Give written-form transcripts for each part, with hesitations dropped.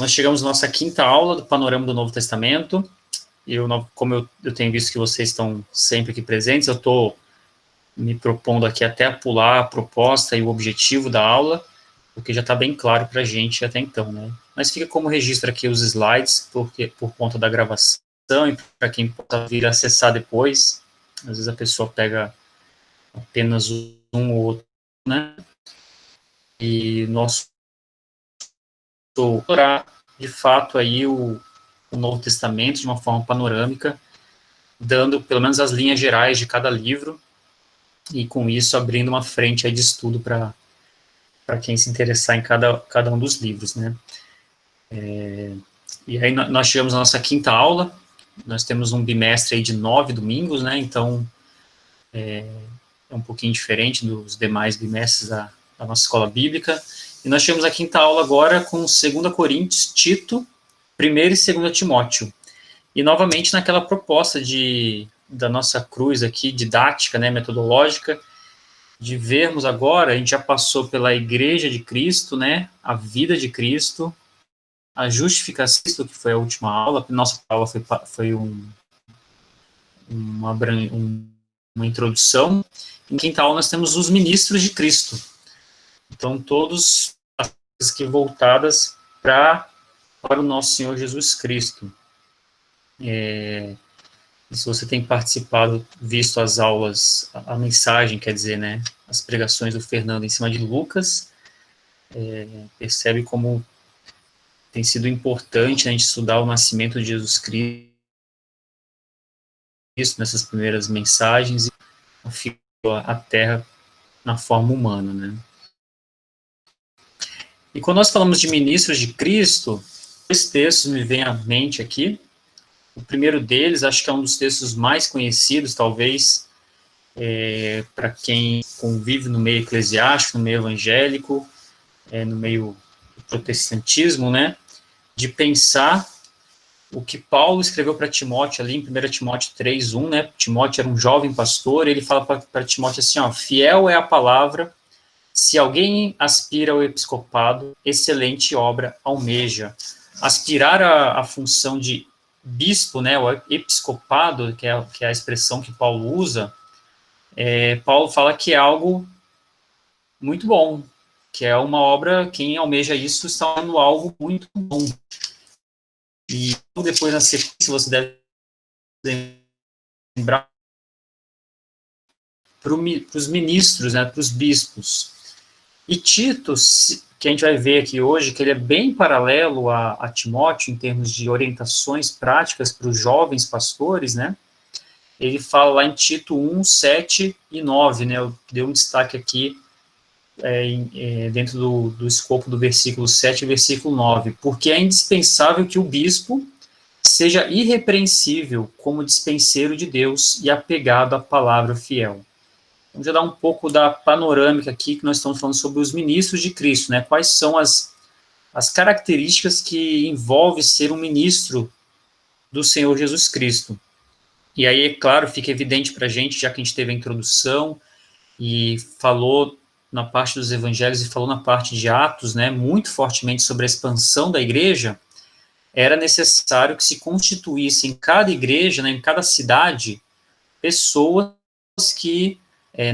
Nós chegamos à nossa quinta aula do Panorama do Novo Testamento. Como eu tenho visto que vocês estão sempre aqui presentes, eu estou me propondo aqui até a pular a proposta e o objetivo da aula, porque já está bem claro para a gente até então, né? Mas fica como registro aqui os slides, por conta da gravação e para quem possa vir acessar depois. Às vezes a pessoa pega apenas um ou outro, né? E nosso orar, de fato, aí o Novo Testamento de uma forma panorâmica, dando pelo menos as linhas gerais de cada livro, e com isso abrindo uma frente aí de estudo para quem se interessar em cada um dos livros, né? E aí nós chegamos à nossa quinta aula. Nós temos um bimestre aí de 9 domingos, né? Então é um pouquinho diferente dos demais bimestres da nossa escola bíblica. E nós chegamos à quinta aula agora com 2 Coríntios, Tito, 1º e 2 Timóteo. E novamente naquela proposta da nossa cruz aqui, didática, né, metodológica, de vermos agora, a gente já passou pela Igreja de Cristo, né, a vida de Cristo, a justificação, que foi a última aula. Nossa aula foi uma introdução. Em quinta aula nós temos os ministros de Cristo. Então, todas as coisas que voltadas para o nosso Senhor Jesus Cristo. E se você tem participado, visto as aulas, a mensagem, quer dizer, né, as pregações do Fernando em cima de Lucas, percebe como tem sido importante a gente estudar o nascimento de Jesus Cristo nessas primeiras mensagens e a Terra na forma humana, né. E quando nós falamos de ministros de Cristo, 2 textos me vêm à mente aqui. O primeiro deles, acho que é um dos textos mais conhecidos, talvez, para quem convive no meio eclesiástico, no meio evangélico, no meio do protestantismo, né, de pensar o que Paulo escreveu para Timóteo ali em 1 Timóteo 3:1, né, Timóteo era um jovem pastor, ele fala para Timóteo assim, ó, fiel é a palavra, se alguém aspira ao episcopado, excelente obra almeja. Aspirar à função de bispo, né, o episcopado, que é a expressão que Paulo usa, Paulo fala que é algo muito bom, que é uma obra, quem almeja isso está fazendo algo muito bom. E depois, na sequência, você deve lembrar para os ministros, né, para os bispos. E Tito, que a gente vai ver aqui hoje, que ele é bem paralelo a Timóteo em termos de orientações práticas para os jovens pastores, né? Ele fala lá em Tito 1, 7 e 9, né? Eu dei um destaque aqui dentro do escopo do versículo 7 e versículo 9, porque é indispensável que o bispo seja irrepreensível como dispenseiro de Deus e apegado à palavra fiel. Vamos já dar um pouco da panorâmica aqui, que nós estamos falando sobre os ministros de Cristo, né? Quais são as características que envolve ser um ministro do Senhor Jesus Cristo. E aí, é claro, fica evidente para a gente, já que a gente teve a introdução e falou na parte dos evangelhos e falou na parte de Atos, né, muito fortemente sobre a expansão da igreja, era necessário que se constituísse em cada igreja, né, em cada cidade, pessoas que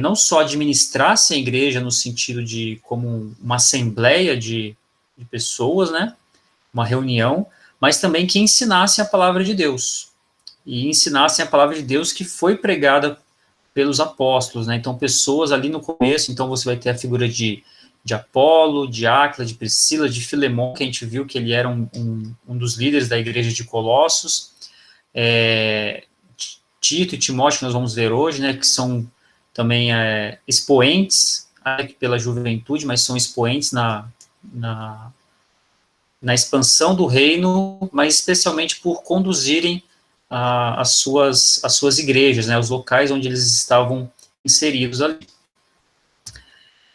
não só administrassem a igreja no sentido de como uma assembleia de pessoas, né, uma reunião, mas também que ensinassem a palavra de Deus, e ensinassem a palavra de Deus que foi pregada pelos apóstolos, né, então pessoas ali no começo, então você vai ter a figura de Apolo, de Áquila, de Priscila, de Filemon, que a gente viu que ele era um dos líderes da igreja de Colossos, Tito e Timóteo, que nós vamos ver hoje, né, que são também expoentes pela juventude, mas são expoentes na expansão do reino, mas especialmente por conduzirem as suas igrejas, né, os locais onde eles estavam inseridos ali.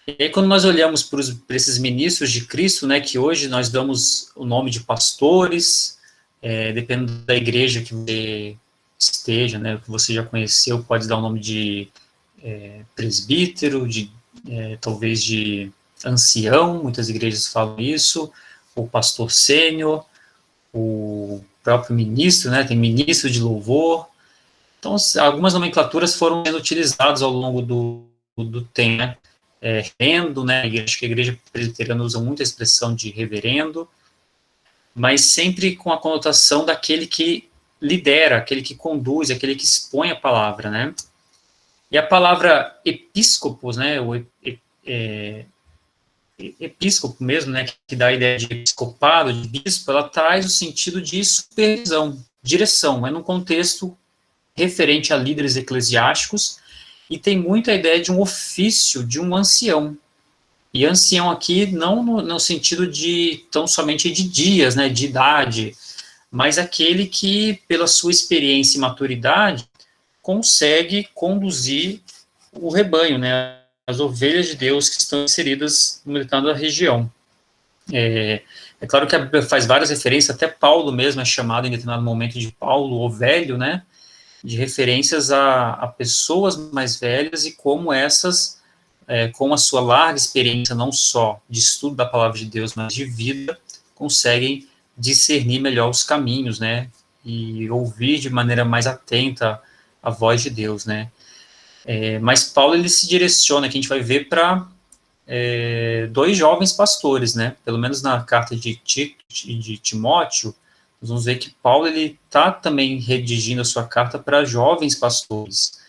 E aí, quando nós olhamos para esses ministros de Cristo, né, que hoje nós damos o nome de pastores, dependendo da igreja que você esteja, né, que você já conheceu, pode dar o nome de presbítero, talvez de ancião, muitas igrejas falam isso, o pastor sênior, o próprio ministro, né, tem ministro de louvor. Então, algumas nomenclaturas foram sendo utilizadas ao longo do tempo, né? Reverendo, né, acho que a igreja presbiteriana usa muito a expressão de reverendo, mas sempre com a conotação daquele que lidera, aquele que conduz, aquele que expõe a palavra, né? E a palavra episcopos, né, episcopo mesmo, né, que dá a ideia de episcopado, de bispo, ela traz o sentido de supervisão, direção, é num contexto referente a líderes eclesiásticos, e tem muito a ideia de um ofício de um ancião. E ancião aqui não no sentido de tão somente de dias, né, de idade, mas aquele que, pela sua experiência e maturidade, consegue conduzir o rebanho, né, as ovelhas de Deus que estão inseridas no determinada região. É claro que a Bíblia faz várias referências, até Paulo mesmo é chamado em determinado momento de Paulo, o velho, né, de referências a pessoas mais velhas e como essas, com a sua larga experiência, não só de estudo da palavra de Deus, mas de vida, conseguem discernir melhor os caminhos, né, e ouvir de maneira mais atenta a voz de Deus, né. Mas Paulo, ele se direciona, que a gente vai ver, para dois jovens pastores, né, pelo menos na carta de Timóteo, nós vamos ver que Paulo, ele está também redigindo a sua carta para jovens pastores.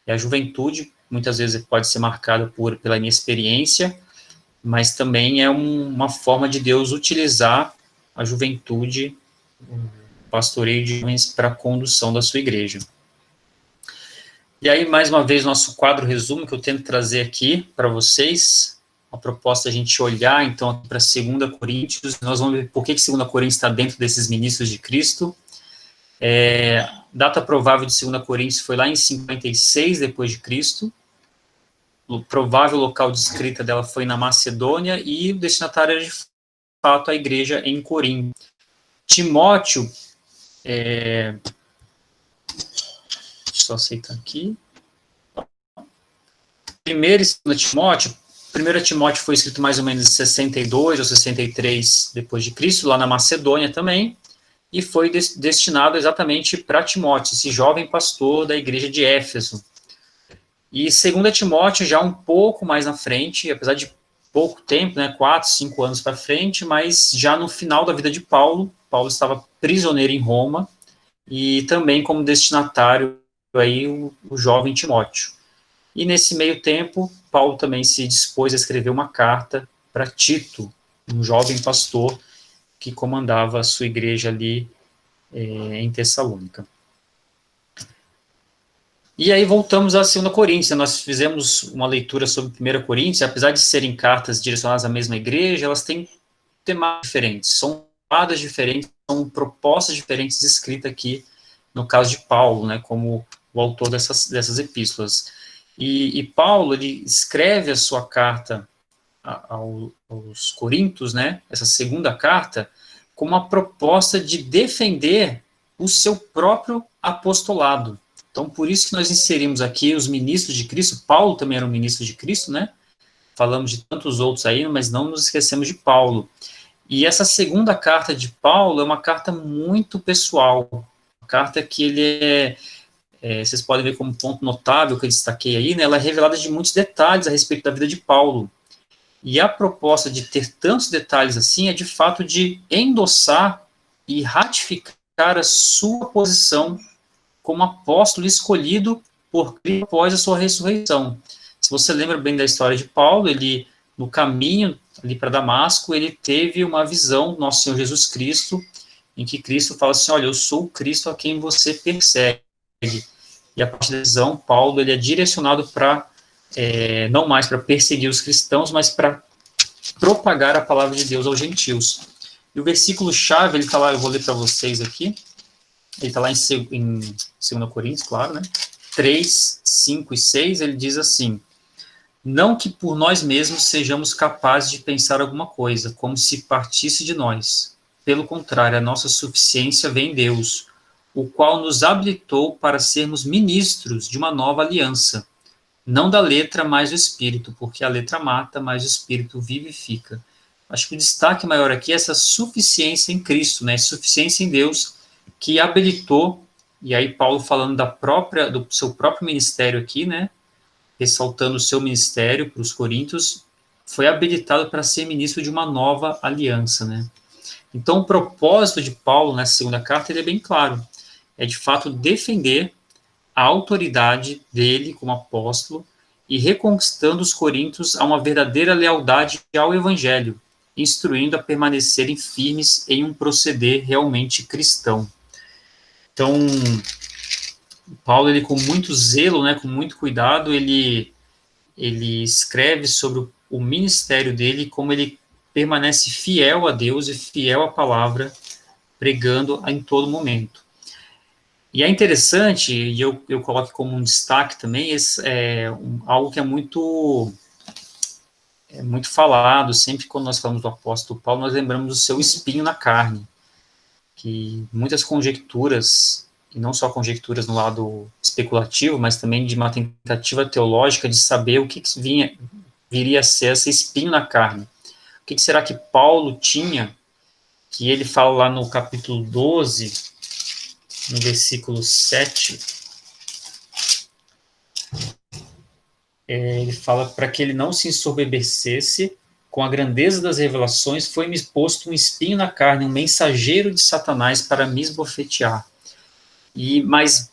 E a juventude, muitas vezes, pode ser marcada pela inexperiência, mas também é uma forma de Deus utilizar a juventude, o pastoreio de jovens, para a condução da sua igreja. E aí, mais uma vez, nosso quadro resumo, que eu tento trazer aqui para vocês, a proposta é a gente olhar, então, para 2 Coríntios, nós vamos ver por que 2 Coríntios está dentro desses ministros de Cristo. Data provável de 2 Coríntios foi lá em 56 depois de Cristo. O provável local de escrita dela foi na Macedônia, e o destinatário era, de fato, a igreja em Corinto. Timóteo, deixa eu só aceitar aqui. 1 e 2 Timóteo, 1 Timóteo foi escrito mais ou menos em 62 ou 63 depois de Cristo, lá na Macedônia também, e foi destinado exatamente para Timóteo, esse jovem pastor da igreja de Éfeso. E 2 Timóteo, já um pouco mais na frente, apesar de pouco tempo, né, 4, 5 anos para frente, mas já no final da vida de Paulo, Paulo estava prisioneiro em Roma, e também como destinatário aí o jovem Timóteo. E nesse meio tempo, Paulo também se dispôs a escrever uma carta para Tito, um jovem pastor que comandava a sua igreja ali em Tessalônica. E aí voltamos a 2 Coríntios, nós fizemos uma leitura sobre 1 Coríntios, apesar de serem cartas direcionadas à mesma igreja, elas têm temas diferentes, são palavras diferentes, são propostas diferentes escritas aqui, no caso de Paulo, né, como o autor dessas epístolas. E Paulo, ele escreve a sua carta aos Coríntios, né, essa segunda carta, com uma proposta de defender o seu próprio apostolado. Então, por isso que nós inserimos aqui os ministros de Cristo. Paulo também era um ministro de Cristo, né? Falamos de tantos outros aí, mas não nos esquecemos de Paulo. E essa segunda carta de Paulo é uma carta muito pessoal, uma carta que ele vocês podem ver como ponto notável que eu destaquei aí, né, ela é revelada de muitos detalhes a respeito da vida de Paulo. E a proposta de ter tantos detalhes assim é, de fato, de endossar e ratificar a sua posição como apóstolo escolhido por Cristo após a sua ressurreição. Se você lembra bem da história de Paulo, ele, no caminho ali para Damasco, ele teve uma visão do nosso Senhor Jesus Cristo, em que Cristo fala assim, olha, eu sou o Cristo a quem você persegue. E a partir da visão, Paulo, ele é direcionado para, não mais para perseguir os cristãos, mas para propagar a palavra de Deus aos gentios. E o versículo-chave, ele está lá, eu vou ler para vocês aqui, ele está lá em 2 Coríntios, claro, né? 3, 5 e 6, ele diz assim, não que por nós mesmos sejamos capazes de pensar alguma coisa, como se partisse de nós. Pelo contrário, a nossa suficiência vem em Deus, o qual nos habilitou para sermos ministros de uma nova aliança, não da letra, mas do Espírito, porque a letra mata, mas o Espírito vivifica. acho que o destaque maior aqui é essa suficiência em Cristo, né? Suficiência em Deus que habilitou, e aí Paulo falando do seu próprio ministério aqui, né? Ressaltando o seu ministério para os coríntios, foi habilitado para ser ministro de uma nova aliança, né? Então, o propósito de Paulo nessa segunda carta ele é bem claro. É, de fato, defender a autoridade dele como apóstolo e reconquistando os coríntios a uma verdadeira lealdade ao evangelho, instruindo a permanecerem firmes em um proceder realmente cristão. Então, Paulo, ele com muito zelo, né, com muito cuidado, ele escreve sobre o ministério dele, como ele permanece fiel a Deus e fiel à palavra, pregando em todo momento. E é interessante, e eu coloco como um destaque também, algo que é muito falado, sempre quando nós falamos do apóstolo Paulo, nós lembramos do seu espinho na carne, que muitas conjecturas, e não só conjecturas no lado especulativo, mas também de uma tentativa teológica de saber o que viria a ser esse espinho na carne. O que será que Paulo tinha, que ele fala lá no capítulo 12, no versículo 7, ele fala para que ele não se ensoberbecesse com a grandeza das revelações, foi-me posto um espinho na carne, um mensageiro de Satanás para me esbofetear. Mas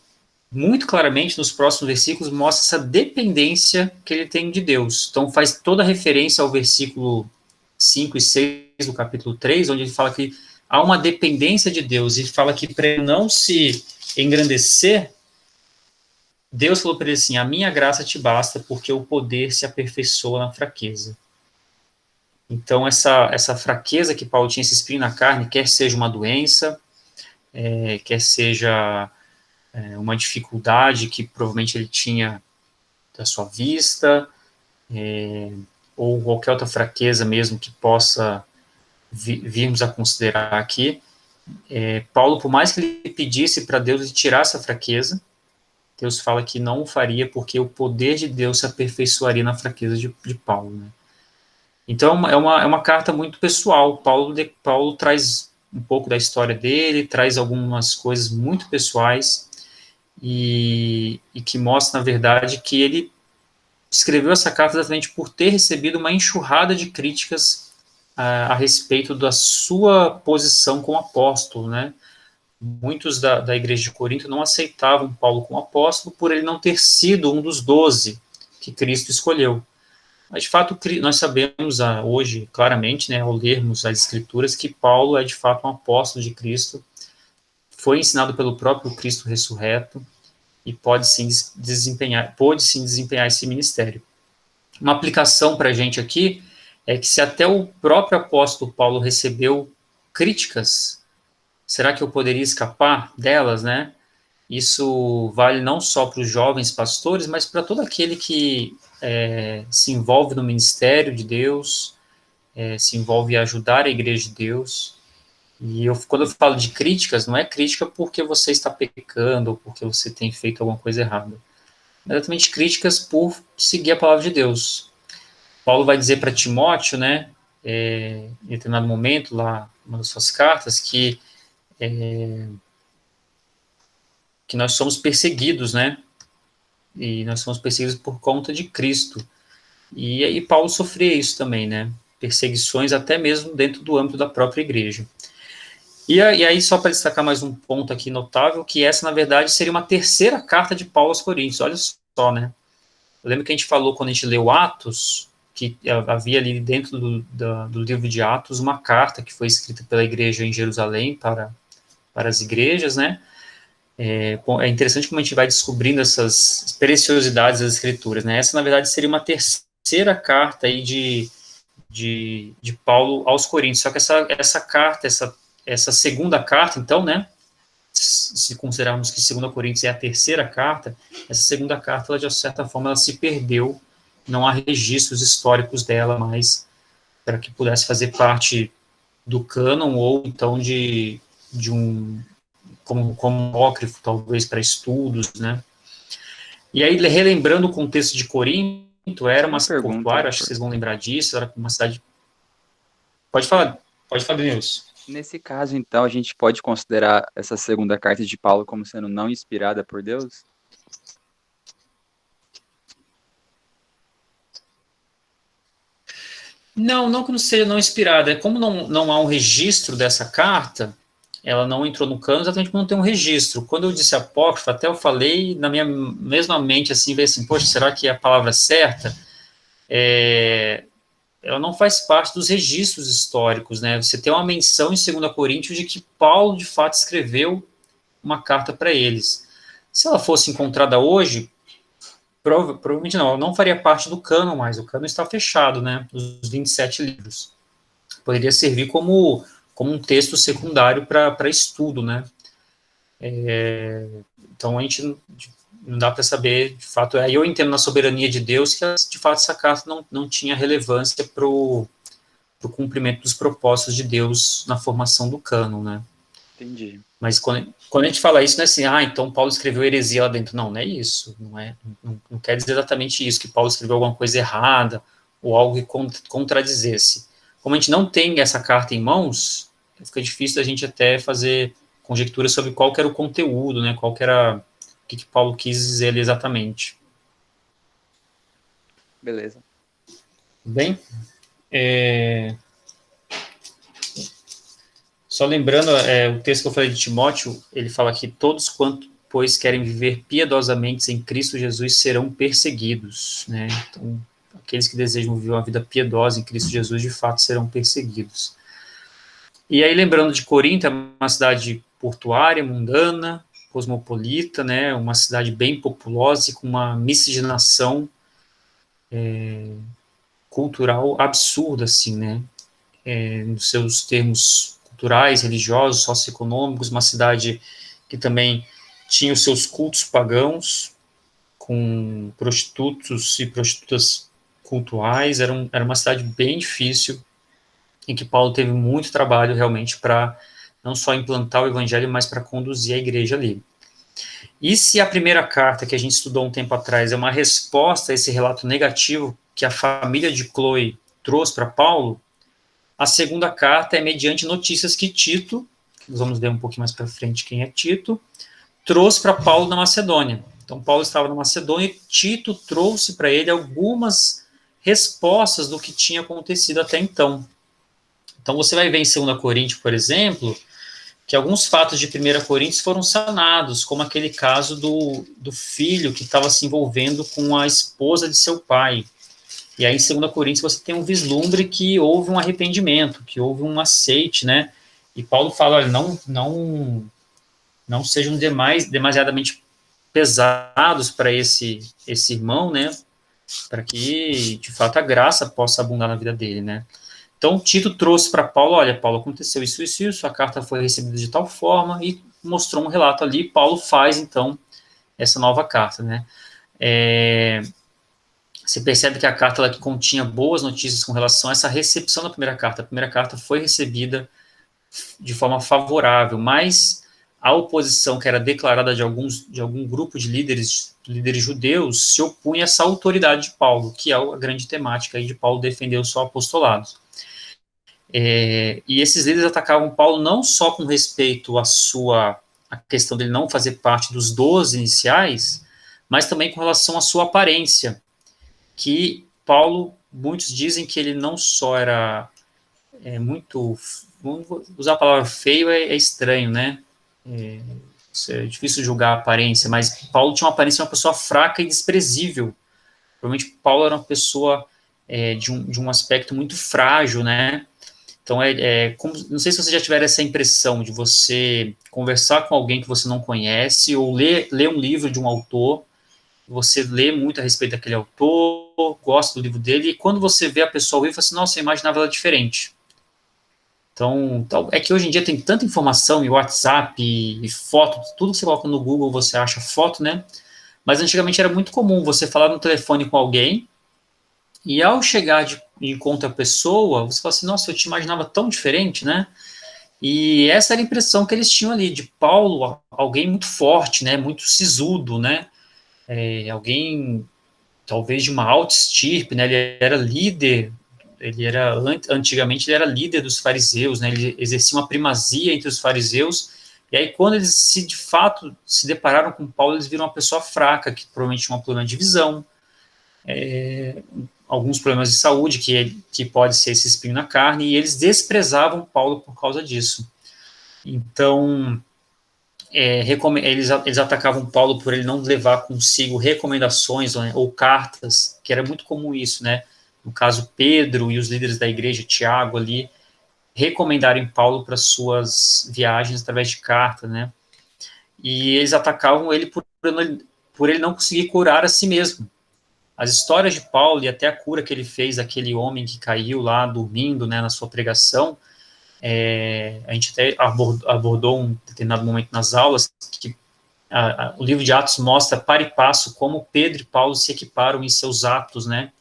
muito claramente nos próximos versículos mostra essa dependência que ele tem de Deus. Então faz toda a referência ao versículo 5 e 6 do capítulo 3, onde ele fala que há uma dependência de Deus, e fala que para não se engrandecer, Deus falou para ele assim, a minha graça te basta, porque o poder se aperfeiçoa na fraqueza. Então essa fraqueza que Paulo tinha, esse espinho na carne, quer seja uma doença, quer seja uma dificuldade que provavelmente ele tinha da sua vista, ou qualquer outra fraqueza mesmo que possa virmos a considerar aqui, Paulo, por mais que ele pedisse para Deus tirar essa fraqueza, Deus fala que não o faria, porque o poder de Deus se aperfeiçoaria na fraqueza de Paulo, né? Então, é uma carta muito pessoal. Paulo traz um pouco da história dele, traz algumas coisas muito pessoais, e que mostra, na verdade, que ele escreveu essa carta exatamente por ter recebido uma enxurrada de críticas a respeito da sua posição como apóstolo, né? Muitos da igreja de Corinto não aceitavam Paulo como apóstolo por ele não ter sido um dos 12 que Cristo escolheu. Mas, de fato, nós sabemos hoje, claramente, né, ao lermos as Escrituras, que Paulo é, de fato, um apóstolo de Cristo, foi ensinado pelo próprio Cristo ressurreto e pôde sim desempenhar esse ministério. Uma aplicação para a gente aqui é que se até o próprio apóstolo Paulo recebeu críticas, será que eu poderia escapar delas, né? Isso vale não só para os jovens pastores, mas para todo aquele que se envolve no ministério de Deus, se envolve em ajudar a igreja de Deus. E quando eu falo de críticas, não é crítica porque você está pecando ou porque você tem feito alguma coisa errada. É exatamente críticas por seguir a palavra de Deus. Paulo vai dizer para Timóteo, né, em determinado momento, lá, uma das suas cartas, que nós somos perseguidos, né, e nós somos perseguidos por conta de Cristo. E aí Paulo sofria isso também, né, perseguições até mesmo dentro do âmbito da própria igreja. E aí, só para destacar mais um ponto aqui notável, que essa, na verdade, seria uma terceira carta de Paulo aos Coríntios, olha só, né, eu lembro que a gente falou, quando a gente leu Atos, que havia ali dentro do livro de Atos uma carta que foi escrita pela igreja em Jerusalém para as igrejas, né? É interessante como a gente vai descobrindo essas preciosidades das escrituras, né? Essa, na verdade, seria uma terceira carta aí de Paulo aos Coríntios, só que essa carta, essa segunda carta, então, né? Se considerarmos que 2 Coríntios é a terceira carta, essa segunda carta, ela, de certa forma, ela se perdeu, não há registros históricos dela mais, para que pudesse fazer parte do cânon, ou então de um, como apócrifo, talvez, para estudos, né? E aí, relembrando o contexto de Corinto, era uma cidade portuária, acho que vocês vão lembrar disso, era uma cidade... pode falar, Denilson. Nesse caso, então, a gente pode considerar essa segunda carta de Paulo como sendo não inspirada por Deus? Não que não seja não inspirada. É como não há um registro dessa carta, ela não entrou no cano exatamente porque não tem um registro. Quando eu disse apócrifa, até eu falei na minha mesma mente assim, veio assim, poxa, será que é a palavra certa? Ela não faz parte dos registros históricos, né? Você tem uma menção em 2 Coríntios de que Paulo de fato escreveu uma carta para eles. Se ela fosse encontrada hoje, provavelmente não, ela não faria parte do cânon mais. O cânon está fechado, né? Os 27 livros. Poderia servir como um texto secundário para estudo, né? Então a gente não dá para saber, de fato. Aí eu entendo na soberania de Deus que, de fato, essa carta não tinha relevância para o cumprimento dos propósitos de Deus na formação do cânon, né? Entendi. Mas quando a gente fala isso, não é assim, então Paulo escreveu heresia lá dentro. Não é isso. Não quer dizer exatamente isso, que Paulo escreveu alguma coisa errada ou algo que contradizesse. Como a gente não tem essa carta em mãos, fica difícil da gente até fazer conjecturas sobre qual que era o conteúdo, né? Qual que era, o que Paulo quis dizer ali exatamente. Beleza. Bem, só lembrando, o texto que eu falei de Timóteo, ele fala que todos quanto, pois, querem viver piedosamente em Cristo Jesus serão perseguidos, né? Então, aqueles que desejam viver uma vida piedosa em Cristo Jesus, de fato, serão perseguidos. E aí, lembrando de Corinto, é uma cidade portuária, mundana, cosmopolita, né? Uma cidade bem populosa e com uma miscigenação cultural absurda, assim, né? Nos seus termos culturais, religiosos, socioeconômicos, uma cidade que também tinha os seus cultos pagãos, com prostitutos e prostitutas cultuais, era uma cidade bem difícil, em que Paulo teve muito trabalho realmente para não só implantar o evangelho, mas para conduzir a igreja ali. E se a primeira carta que a gente estudou um tempo atrás é uma resposta a esse relato negativo que a família de Chloe trouxe para Paulo, a segunda carta é mediante notícias que Tito, nós vamos ver um pouquinho mais para frente quem é Tito, trouxe para Paulo na Macedônia. Então, Paulo estava na Macedônia e Tito trouxe para ele algumas respostas do que tinha acontecido até então. Então, você vai ver em 2 Coríntios, por exemplo, que alguns fatos de 1 Coríntios foram sanados, como aquele caso do filho que estava se envolvendo com a esposa de seu pai. E aí, em 2 Coríntios, você tem um vislumbre que houve um arrependimento, que houve um aceite, né? E Paulo fala, olha, não sejam demasiadamente pesados para esse irmão, né? Para que, de fato, a graça possa abundar na vida dele, né? Então, Tito trouxe para Paulo, olha, Paulo, aconteceu isso, a carta foi recebida de tal forma, e mostrou um relato ali, e Paulo faz, então, essa nova carta, né? Você percebe que a carta ela continha boas notícias com relação a essa recepção da primeira carta. A primeira carta foi recebida de forma favorável, mas a oposição que era declarada de algum grupo de líderes judeus se opunha a essa autoridade de Paulo, que é a grande temática aí de Paulo defender o seu apostolado. E esses líderes atacavam Paulo não só com respeito a questão dele não fazer parte dos 12 iniciais, mas também com relação à sua aparência, que Paulo, muitos dizem que ele não só era muito, vamos usar a palavra feio, é estranho, né? É difícil julgar a aparência, mas Paulo tinha uma aparência de uma pessoa fraca e desprezível. Provavelmente Paulo era uma pessoa de um aspecto muito frágil, né? Então, não sei se você já tiver essa impressão de você conversar com alguém que você não conhece ou ler um livro de um autor, você lê muito a respeito daquele autor, gosta do livro dele, e quando você vê a pessoa ao vivo, você fala assim, nossa, eu imaginava ela diferente. Então, é que hoje em dia tem tanta informação em WhatsApp e foto, tudo que você coloca no Google você acha foto, né? Mas antigamente era muito comum você falar no telefone com alguém e ao chegar de encontro a pessoa, você fala assim, nossa, eu te imaginava tão diferente, né? E essa era a impressão que eles tinham ali de Paulo, alguém muito forte, né? Muito sisudo, né? Alguém talvez de uma alta estirpe, né? Ele era líder Antigamente ele era líder dos fariseus, né, ele exercia uma primazia entre os fariseus, e aí quando eles de fato se depararam com Paulo, eles viram uma pessoa fraca, que provavelmente tinha um problema de visão, alguns problemas de saúde, que pode ser esse espinho na carne, e eles desprezavam Paulo por causa disso. Então, eles atacavam Paulo por ele não levar consigo recomendações ou cartas, que era muito comum isso, né? No caso, Pedro e os líderes da igreja, Tiago ali, recomendarem Paulo para suas viagens através de carta, né? E eles atacavam ele por ele não conseguir curar a si mesmo. As histórias de Paulo e até a cura que ele fez daquele homem que caiu lá dormindo, né, na sua pregação, a gente até abordou um determinado momento nas aulas que o livro de Atos mostra para e passo como Pedro e Paulo se equiparam em seus atos, né?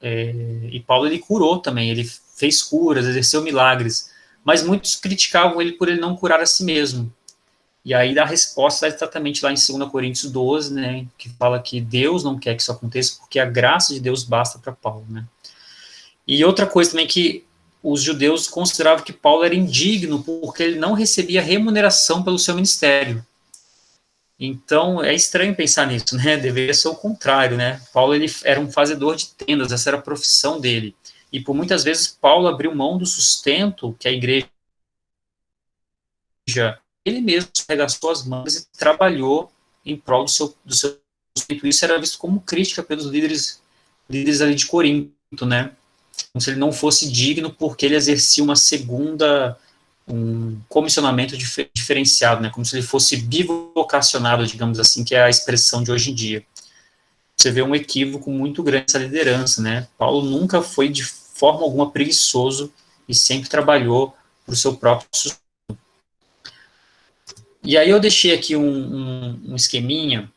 E Paulo ele curou também, ele fez curas, exerceu milagres, mas muitos criticavam ele por ele não curar a si mesmo. E aí a resposta é exatamente lá em 2 Coríntios 12, né, que fala que Deus não quer que isso aconteça porque a graça de Deus basta para Paulo, né? E outra coisa também que os judeus consideravam que Paulo era indigno porque ele não recebia remuneração pelo seu ministério. Então, é estranho pensar nisso, né? Deveria ser o contrário, né? Paulo ele era um fazedor de tendas, essa era a profissão dele. E por muitas vezes Paulo abriu mão do sustento que a igreja, ele mesmo arregaçou as mangas e trabalhou em prol do seu sustento. Isso era visto como crítica pelos líderes ali de Corinto, né? Como se ele não fosse digno porque ele exercia um comissionamento diferenciado, né? Como se ele fosse bivocacionado, digamos assim, que é a expressão de hoje em dia. Você vê um equívoco muito grande nessa liderança, né? Paulo nunca foi de forma alguma preguiçoso e sempre trabalhou para o seu próprio sustento. E aí eu deixei aqui um esqueminha,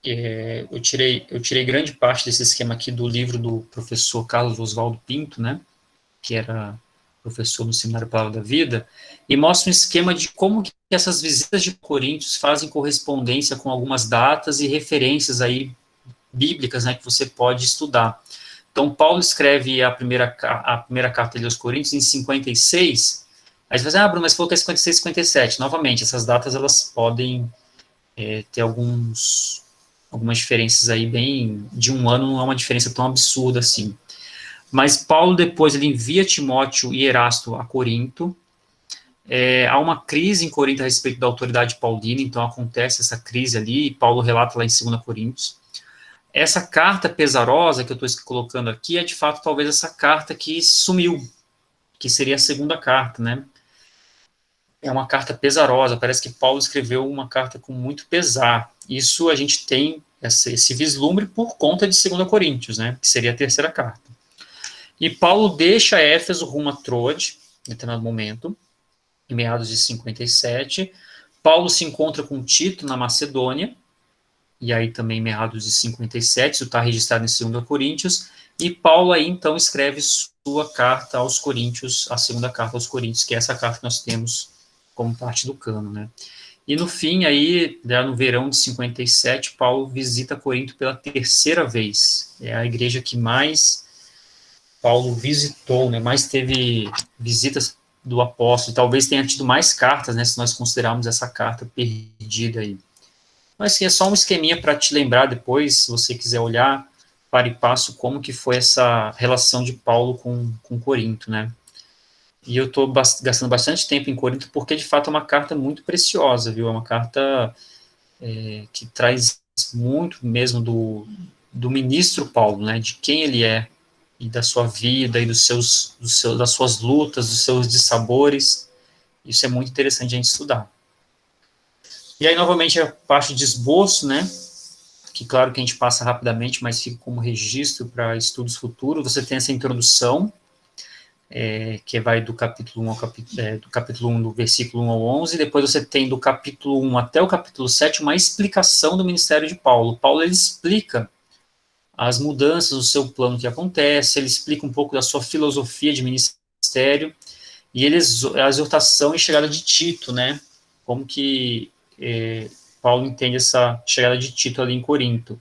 eu tirei grande parte desse esquema aqui do livro do professor Carlos Oswaldo Pinto, né? Que era professor no Seminário Palavra da Vida, e mostra um esquema de como que essas visitas de Coríntios fazem correspondência com algumas datas e referências aí bíblicas, né, que você pode estudar. Então, Paulo escreve a primeira carta aos Coríntios em 56, aí você fala assim, Bruno, mas falou que é 56, 57. Novamente, essas datas, elas podem ter algumas diferenças aí bem, de um ano não é uma diferença tão absurda assim. Mas Paulo depois ele envia Timóteo e Erasto a Corinto. Há uma crise em Corinto a respeito da autoridade paulina, então acontece essa crise ali, e Paulo relata lá em 2 Coríntios. Essa carta pesarosa que eu estou colocando aqui é de fato talvez essa carta que sumiu, que seria a segunda carta, né? É uma carta pesarosa, parece que Paulo escreveu uma carta com muito pesar. Isso a gente tem esse vislumbre por conta de 2 Coríntios, né? Que seria a terceira carta. E Paulo deixa Éfeso rumo a Troade, em determinado momento, em meados de 57. Paulo se encontra com Tito na Macedônia, e aí também em meados de 57, isso está registrado em 2 Coríntios, e Paulo aí então escreve sua carta aos Coríntios, a segunda carta aos Coríntios, que é essa carta que nós temos como parte do cano, né? E no fim, aí, já no verão de 57, Paulo visita Corinto pela terceira vez. É a igreja que mais Paulo visitou, né, mais teve visitas do apóstolo, talvez tenha tido mais cartas, né, se nós considerarmos essa carta perdida aí. Mas sim, é só um esqueminha para te lembrar depois, se você quiser olhar para e passo como que foi essa relação de Paulo com Corinto, né. E eu estou gastando bastante tempo em Corinto porque, de fato, é uma carta muito preciosa, viu, é uma carta que traz muito mesmo do ministro Paulo, né, de quem ele é, e da sua vida, e das suas lutas, dos seus dissabores. Isso é muito interessante a gente estudar. E aí, novamente, a parte de esboço, né, que claro que a gente passa rapidamente, mas fica como registro para estudos futuros. Você tem essa introdução, que vai do capítulo 1 do capítulo 1, do versículo 1 ao 11, e depois você tem do capítulo 1 até o capítulo 7 uma explicação do ministério de Paulo. Paulo, ele explica as mudanças do seu plano que acontece, ele explica um pouco da sua filosofia de ministério, e a exortação e chegada de Tito, né, como que Paulo entende essa chegada de Tito ali em Corinto.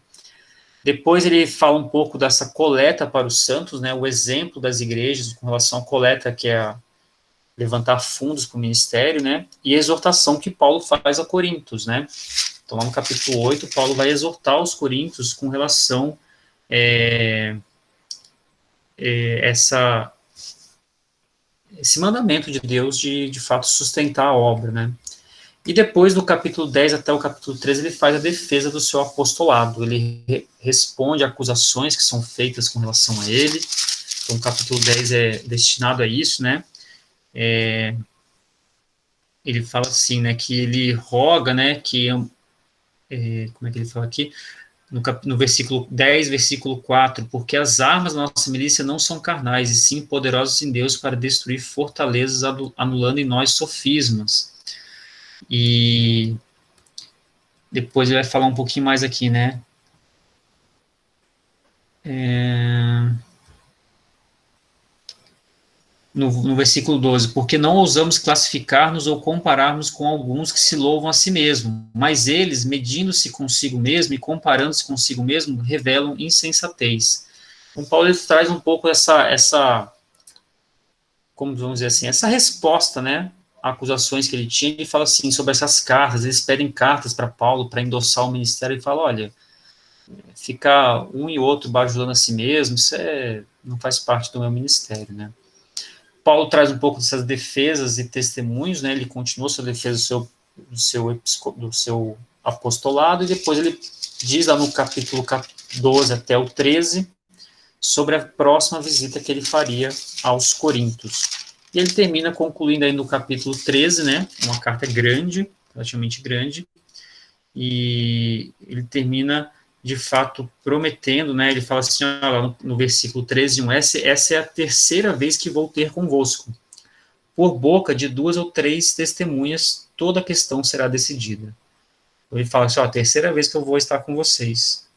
Depois ele fala um pouco dessa coleta para os santos, né, o exemplo das igrejas com relação à coleta, que é levantar fundos para o ministério, né, e a exortação que Paulo faz a Coríntios, né. Então, lá no capítulo 8, Paulo vai exortar os coríntios com relação esse mandamento de Deus de fato sustentar a obra, né. E depois, do capítulo 10 até o capítulo 13, ele faz a defesa do seu apostolado. Ele responde a acusações que são feitas com relação a ele. Então, o capítulo 10 é destinado a isso, né? Ele fala assim, né, que ele roga, né, que... como é que ele fala aqui? No versículo 10, versículo 4, porque as armas da nossa milícia não são carnais, e sim poderosas em Deus para destruir fortalezas, anulando em nós sofismas. E depois ele vai falar um pouquinho mais aqui, né? No versículo 12, porque não ousamos classificar-nos ou comparar-nos com alguns que se louvam a si mesmos, mas eles, medindo-se consigo mesmo e comparando-se consigo mesmo, revelam insensatez. Então, Paulo ele traz um pouco como vamos dizer assim, essa resposta, né, a acusações que ele tinha. Ele fala assim, sobre essas cartas, eles pedem cartas para Paulo para endossar o ministério. Ele fala, olha, ficar um e outro bajulando a si mesmo, isso não faz parte do meu ministério, né. Paulo traz um pouco dessas defesas e testemunhos, né, ele continua sua defesa do seu apostolado, e depois ele diz lá no capítulo 12 até o 13, sobre a próxima visita que ele faria aos Coríntios. E ele termina concluindo aí no capítulo 13, né, uma carta grande, relativamente grande, e ele termina de fato prometendo, né, ele fala assim, ó, no versículo 13, 1, essa é a terceira vez que vou ter convosco. Por boca de 2 ou 3 testemunhas, toda a questão será decidida. Ele fala assim, ó, a terceira vez que eu vou estar com vocês.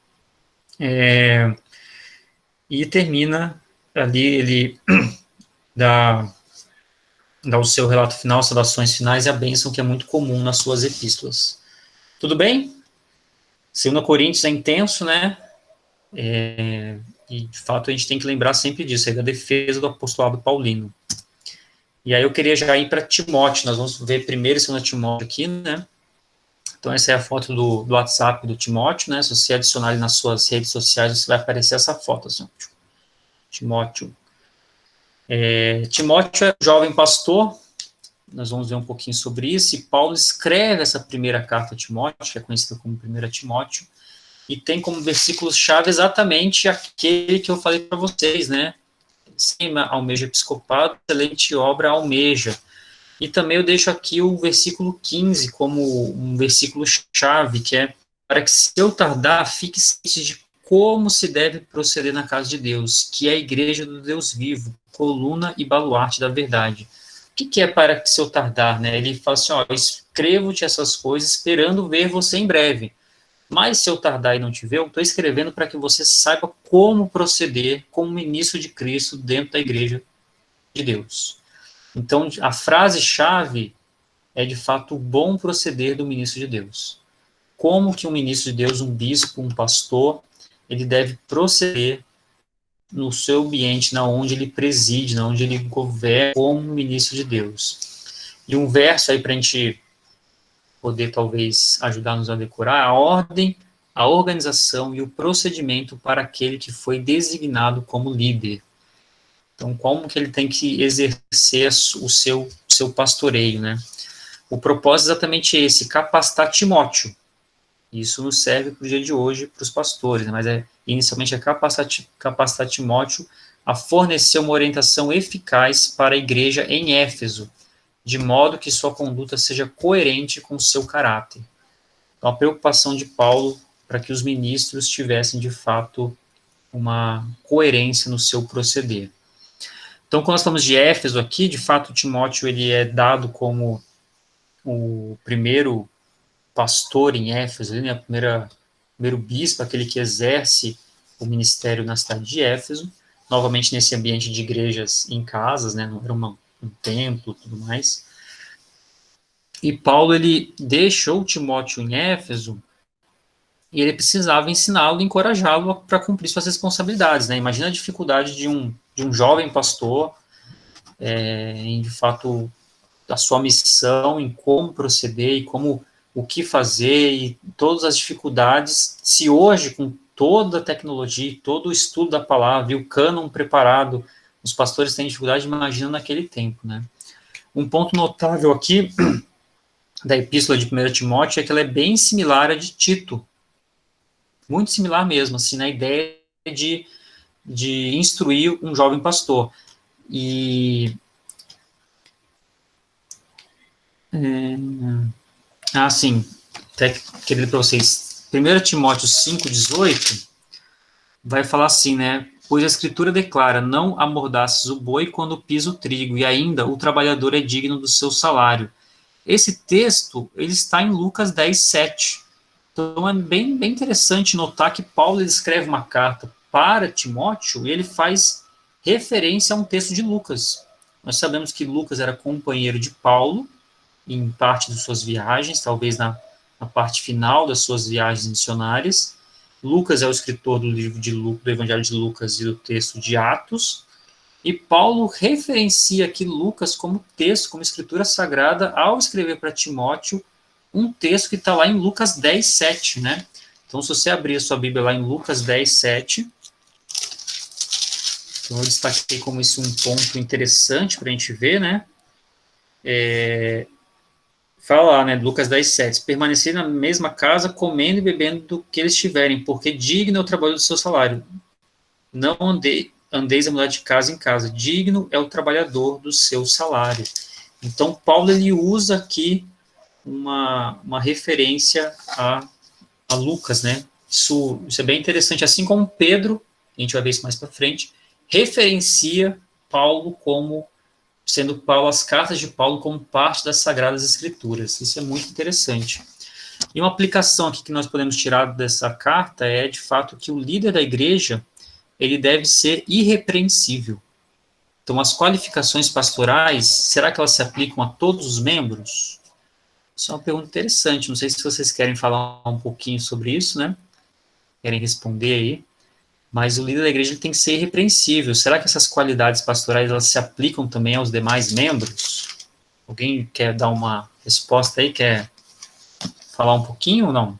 E termina ali, ele dá o seu relato final, saudações finais e a bênção que é muito comum nas suas epístolas. Tudo bem? 2 Coríntios é intenso, né? E, de fato, a gente tem que lembrar sempre disso, aí da defesa do apostolado paulino. E aí eu queria já ir para Timóteo, nós vamos ver primeiro e 2 Timóteo aqui, né? Então, essa é a foto do WhatsApp do Timóteo, né? Se você adicionar ele nas suas redes sociais, você vai aparecer essa foto, assim, Timóteo. Timóteo é jovem pastor, nós vamos ver um pouquinho sobre isso, e Paulo escreve essa primeira carta a Timóteo, que é conhecida como 1 Timóteo, e tem como versículos-chave exatamente aquele que eu falei para vocês, né? Sim, almeja episcopado, excelente obra almeja. E também eu deixo aqui o versículo 15 como um versículo-chave, que é para que, se eu tardar, fique ciente de como se deve proceder na casa de Deus, que é a igreja do Deus vivo, coluna e baluarte da verdade. O que é para que, se eu tardar, né? Ele fala assim, ó, escrevo-te essas coisas esperando ver você em breve. Mas, se eu tardar e não te ver, eu estou escrevendo para que você saiba como proceder como ministro de Cristo dentro da igreja de Deus. Então, a frase-chave é, de fato, o bom proceder do ministro de Deus. Como que um ministro de Deus, um bispo, um pastor, ele deve proceder no seu ambiente, na onde ele preside, na onde ele governa como um ministro de Deus. E um verso aí para a gente poder, talvez, ajudar-nos a decorar, a ordem, a organização e o procedimento para aquele que foi designado como líder. Então, como que ele tem que exercer o seu pastoreio, né? O propósito é exatamente esse, capacitar Timóteo. Isso nos serve para o dia de hoje, para os pastores, né? Mas inicialmente é capacitar Timóteo a fornecer uma orientação eficaz para a igreja em Éfeso, de modo que sua conduta seja coerente com o seu caráter. Então, a preocupação de Paulo para que os ministros tivessem, de fato, uma coerência no seu proceder. Então, quando nós falamos de Éfeso aqui, de fato, Timóteo ele é dado como o primeiro pastor em Éfeso, né, primeiro bispo, aquele que exerce o ministério na cidade de Éfeso, novamente nesse ambiente de igrejas em casas, né, não era um templo e tudo mais. E Paulo, ele deixou Timóteo em Éfeso e ele precisava ensiná-lo, encorajá-lo para cumprir suas responsabilidades, né? Imagina a dificuldade de um jovem pastor, em, de fato, a sua missão, em como proceder e como o que fazer e todas as dificuldades. Se hoje, com toda a tecnologia, todo o estudo da palavra e o cânon preparado, os pastores têm dificuldade, imagina naquele tempo, né? Um ponto notável aqui da epístola de 1 Timóteo é que ela é bem similar à de Tito, muito similar mesmo, assim, na ideia de instruir um jovem pastor. E sim, até queria ler para vocês. 1 Timóteo 5,18 vai falar assim, né? Pois a Escritura declara, não amordaçes o boi quando pisa o trigo, e ainda o trabalhador é digno do seu salário. Esse texto, ele está em Lucas 10:7. Então é bem interessante notar que Paulo ele escreve uma carta para Timóteo e ele faz referência a um texto de Lucas. Nós sabemos que Lucas era companheiro de Paulo em parte de suas viagens, talvez na parte final das suas viagens missionárias. Lucas é o escritor do livro do Evangelho de Lucas e do texto de Atos. E Paulo referencia aqui Lucas como texto, como escritura sagrada, ao escrever para Timóteo um texto que está lá em Lucas 10:7, né? Então, se você abrir a sua Bíblia lá em Lucas 10:7, então eu destaquei como isso um ponto interessante para a gente ver, né? Fala lá, né, Lucas 10:7, permanecer na mesma casa, comendo e bebendo do que eles tiverem, porque digno é o trabalho do seu salário. Não andeis a mudar de casa em casa, digno é o trabalhador do seu salário. Então, Paulo ele usa aqui uma referência a Lucas, né? Isso é bem interessante, assim como Pedro, a gente vai ver isso mais para frente, referencia Paulo como sendo Paulo as cartas de Paulo como parte das Sagradas Escrituras. Isso é muito interessante. E uma aplicação aqui que nós podemos tirar dessa carta é, de fato, que o líder da igreja ele deve ser irrepreensível. Então, as qualificações pastorais, será que elas se aplicam a todos os membros? Isso é uma pergunta interessante. Não sei se vocês querem falar um pouquinho sobre isso, né? Querem responder aí. Mas o líder da igreja ele tem que ser irrepreensível. Será que essas qualidades pastorais elas se aplicam também aos demais membros? Alguém quer dar uma resposta aí? Quer falar um pouquinho ou não?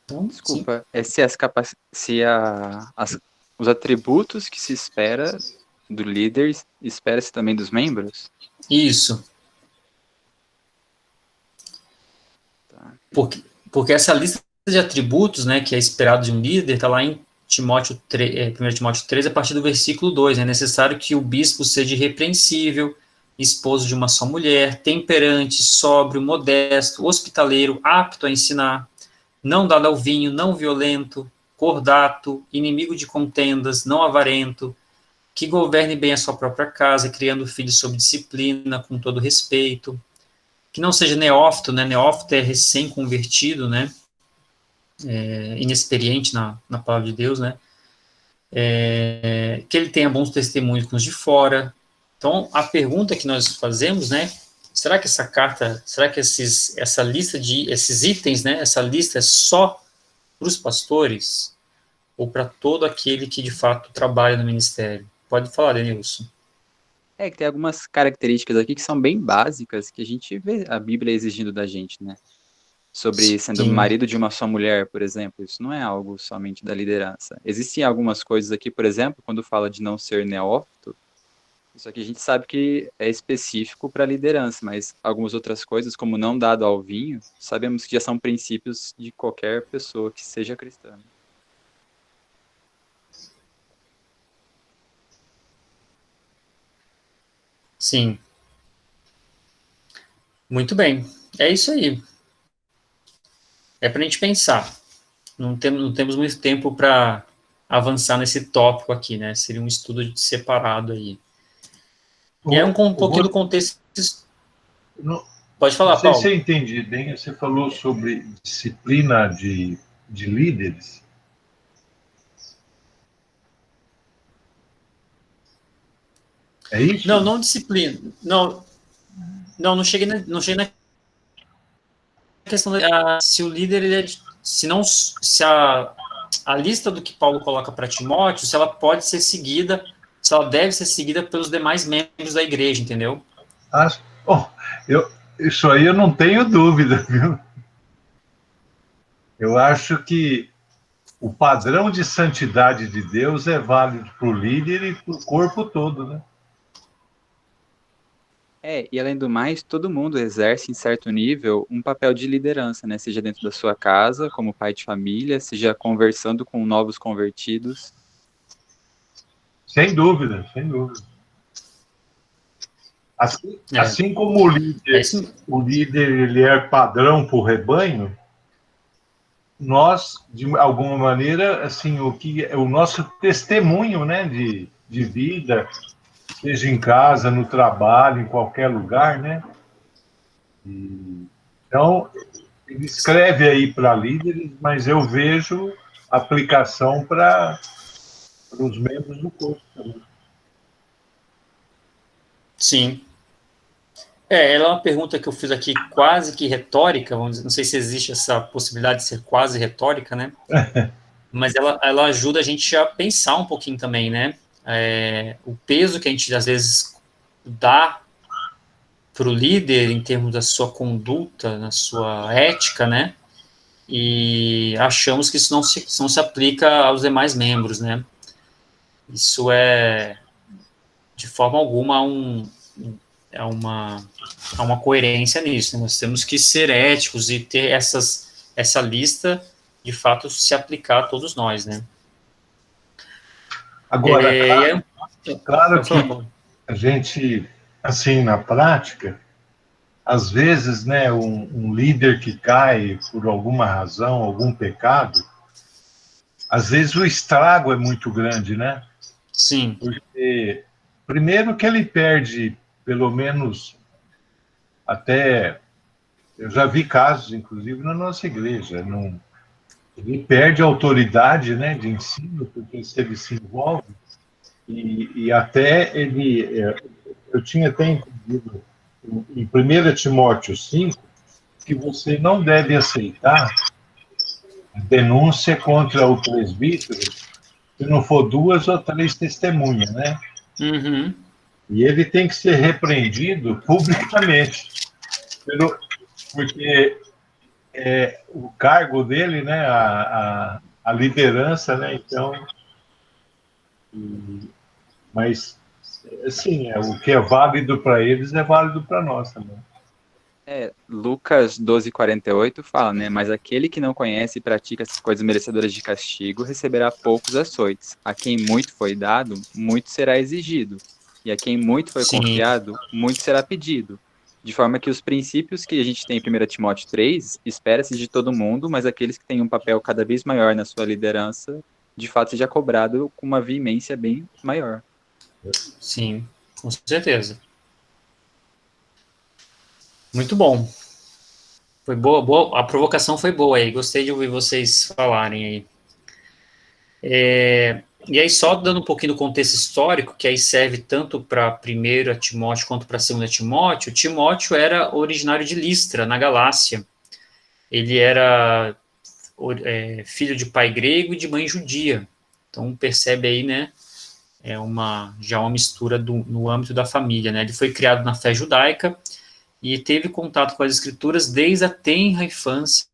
Então, sim. Desculpa, se os atributos que se espera do líder, espera-se também dos membros? Isso. Tá. Porque essa lista de atributos, né, que é esperado de um líder, está lá em Timóteo 1 Timóteo 3, a partir do versículo 2. É necessário que o bispo seja irrepreensível, esposo de uma só mulher, temperante, sóbrio, modesto, hospitaleiro, apto a ensinar, não dado ao vinho, não violento, cordato, inimigo de contendas, não avarento, que governe bem a sua própria casa, criando filhos sob disciplina, com todo respeito, que não seja neófito, né? Neófito é recém-convertido, né? Inexperiente na palavra de Deus, né? Que ele tenha bons testemunhos com os de fora. Então, a pergunta que nós fazemos, né? Será que essa carta, será que essa lista esses itens, né? Essa lista é só para os pastores ou para todo aquele que de fato trabalha no ministério? Pode falar, Denilson. É que tem algumas características aqui que são bem básicas que a gente vê a Bíblia exigindo da gente, né? Sobre sendo Sim, marido de uma só mulher, por exemplo, isso não é algo somente da liderança. Existem algumas coisas aqui, por exemplo, quando fala de não ser neófito, isso aqui a gente sabe que é específico para a liderança, mas algumas outras coisas, como não dado ao vinho, sabemos que já são princípios de qualquer pessoa que seja cristã. sim. Muito bem. É isso aí. É para a gente pensar. Não temos muito tempo para avançar nesse tópico aqui, né? Seria um estudo separado aí. E é um pouquinho do contexto. Não, Pode não falar, sei se Paulo. eu entendi bem, você falou sobre disciplina de líderes. É Não, isso? não disciplina. Não cheguei na questão se o líder, se a lista do que Paulo coloca para Timóteo, se ela pode ser seguida, se ela deve ser seguida pelos demais membros da igreja, entendeu? Isso aí eu não tenho dúvida, viu? Eu acho que o padrão de santidade de Deus é válido para o líder e para o corpo todo, né? E além do mais, todo mundo exerce, em certo nível, um papel de liderança, né? Seja dentro da sua casa, como pai de família, seja conversando com novos convertidos. Sem dúvida, sem dúvida. Assim como o líder ele é padrão para o rebanho, nós, de alguma maneira, assim, o nosso testemunho, né, de vida, seja em casa, no trabalho, em qualquer lugar, né? Então, ele escreve aí para líderes, mas eu vejo aplicação para os membros do corpo também. Sim. Ela é uma pergunta que eu fiz aqui quase que retórica, vamos dizer, não sei se existe essa possibilidade de ser quase retórica, né? Mas ela ajuda a gente a pensar um pouquinho também, né? O peso que a gente, às vezes, dá para o líder em termos da sua conduta, na sua ética, né? E achamos que isso não se aplica aos demais membros, né? Isso de forma alguma, há uma coerência nisso, né? Nós temos que ser éticos e ter essa lista, de fato, se aplicar a todos nós, né? Agora, claro que a gente, assim, na prática, às vezes, né, um líder que cai por alguma razão, algum pecado, às vezes o estrago é muito grande, né? Sim. Porque, primeiro que ele perde, pelo menos, até... Eu já vi casos, inclusive, na nossa igreja. Ele perde a autoridade, né, de ensino, porque se ele se envolve, e até ele... Eu tinha até entendido em 1 Timóteo 5 que você não deve aceitar denúncia contra o presbítero se não for 2 ou 3 testemunhas, né? Uhum. E ele tem que ser repreendido publicamente, porque o cargo dele, né, a liderança, né, então... Mas, assim, o que é válido para eles é válido para nós também. Lucas 12:48 fala, né? Mas aquele que não conhece e pratica essas coisas merecedoras de castigo receberá poucos açoites. A quem muito foi dado, muito será exigido. E a quem muito foi confiado, muito será pedido. De forma que os princípios que a gente tem em 1 Timóteo 3, espera-se de todo mundo, mas aqueles que têm um papel cada vez maior na sua liderança, de fato seja cobrado com uma veemência bem maior. Sim, com certeza. Muito bom. Foi boa, a provocação foi boa aí, gostei de ouvir vocês falarem aí. E aí, só dando um pouquinho do contexto histórico, que aí serve tanto para 1 Timóteo quanto para 2 Timóteo, Timóteo era originário de Listra, na Galácia. Ele era filho de pai grego e de mãe judia. Então, percebe aí, né, já uma mistura no âmbito da família, né? Ele foi criado na fé judaica e teve contato com as escrituras desde a tenra infância